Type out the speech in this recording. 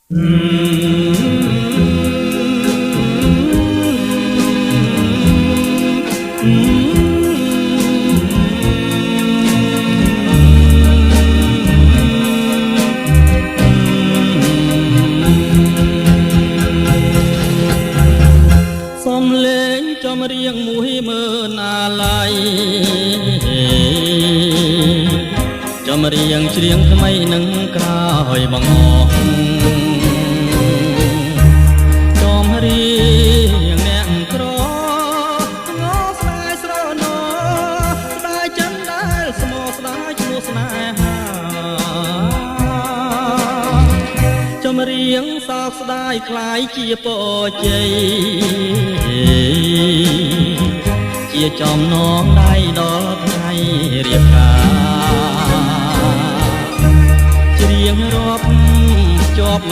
សំលេងចំរៀងមួយមើលណាឡៃចំរៀងច្រៀងថ្មីនឹងក្រោយបងអស់ចំរៀងអ្នកក្រងស្នេហ៍ស្រណោស្ដាយចិនដែលស្មោស្ដាយឈ្មោះស្នេហាចំរៀងសោកស្ដាយคล้ายជាពរជ័យជាចំណងដៃដល់ថ្ងៃរៀបការច្រៀងរាប់ជាប់